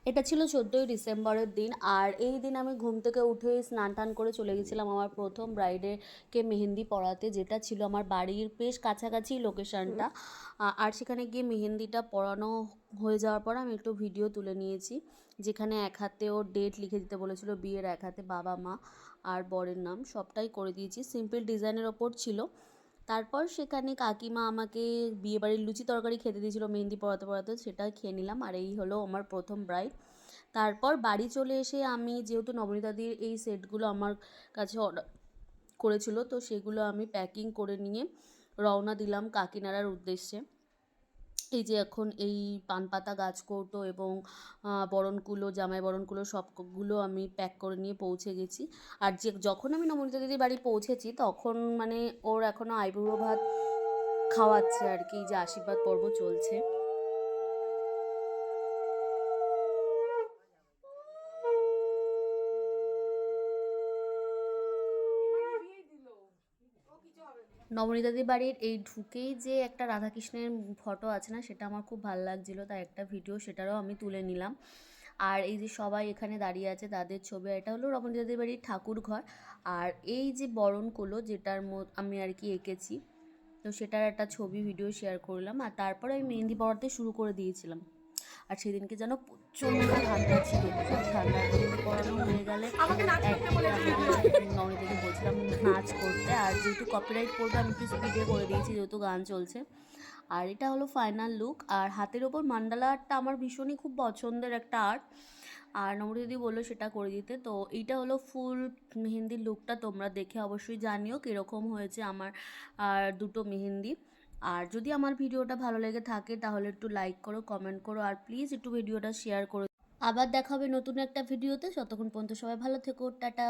এটা ছিল 14ই ডিসেম্বরের দিন। আর এই দিন আমি ঘুম থেকে উঠে স্নান টান করে চলে গেছিলাম আমার প্রথম ব্রাইডেরকে মেহেন্দি পরাতে, যেটা ছিল আমার বাড়ির বেশ কাছাকাছি লোকেশনটা। আর সেখানে গিয়ে মেহেন্দিটা পরানো হয়ে যাওয়ার পর আমি একটু ভিডিও তুলে নিয়েছি, যেখানে এক হাতে ওর ডেট লিখে দিতে বলেছিল, বিয়ের এক হাতে বাবা মা আর বরের নাম সবটাই করে দিয়েছি। সিম্পল ডিজাইনের ওপর ছিল। তারপর সেখানে কাকিমা আমাকে বিয়েবাড়ির লুচি তরকারি খেতে দিয়েছিল মেহেন্দি পড়াতে পড়াতে, সেটা খেয়ে নিলাম। আর এই হলো আমার প্রথম ব্রাইড। তারপর বাড়ি চলে এসে আমি যেহেতু নবনীতাদির এই সেটগুলো আমার কাছে অর্ডার করেছিল, তো সেগুলো আমি প্যাকিং করে নিয়ে রওনা দিলাম কাকিনাড়ার উদ্দেশ্যে। এই যে এখন এই পানপাতা গাছকৌটো এবং বরণকুলো, জামাই বরণকুলো সবগুলো আমি প্যাক করে নিয়ে পৌঁছে গেছি। আর যখন আমি নবনীতা দিদির বাড়ি পৌঁছেছি তখন মানে ওর এখনও আইবুড়ো ভাত খাওয়াচ্ছে আর কি, যে আশীর্বাদ পর্ব চলছে। নবনীতাদি বাড়ির এই ঢুকেই যে একটা রাধাকৃষ্ণের ফটো আছে না, সেটা আমার খুব ভালো লাগছিলো, তাই একটা ভিডিও সেটারও আমি তুলে নিলাম। আর এই যে সবাই এখানে দাঁড়িয়ে আছে তাদের ছবি, এটা হলো নবনীতাদি বাড়ির ঠাকুর ঘর। আর এই যে বরণকুলো যেটার আমি আর কি এঁকেছি, তো সেটার একটা ছবি ভিডিও শেয়ার করলাম। আর তারপরে আমি মেহেন্দি পড়াতে শুরু করে দিয়েছিলাম। আর সেদিনকে যেন প্রচণ্ড ঠান্ডা ছিল, খুব ঠান্ডা। মেহেন্দি পড়ানো হয়ে গেলে নবনীতাকে বলছিলাম নাচ করতে। আর যেহেতু কপিরাইট পড়বে আমি একটু স্পিডে করে দিয়েছি যেহেতু গান চলছে। আর এটা হলো ফাইনাল লুক। আর হাতের ওপর মান্ডালা আর্টটা আমার ভীষণই খুব পছন্দের একটা আর্ট, আর নমরুদি বললো সেটা করে দিতে। তো এইটা হলো ফুল মেহেন্দির লুকটা। তোমরা দেখে অবশ্যই জানিও কীরকম হয়েছে আমার আর দুটো মেহেন্দি। আর যদি আমার ভিডিওটা ভালো লেগে থাকে তাহলে একটু লাইক করো, কমেন্ট করো, আর প্লিজ একটু ভিডিওটা শেয়ার করো। আবার দেখা হবে নতুন একটা ভিডিওতে। ততক্ষণ পর্যন্ত সবাই ভালো থেকো, টাটা।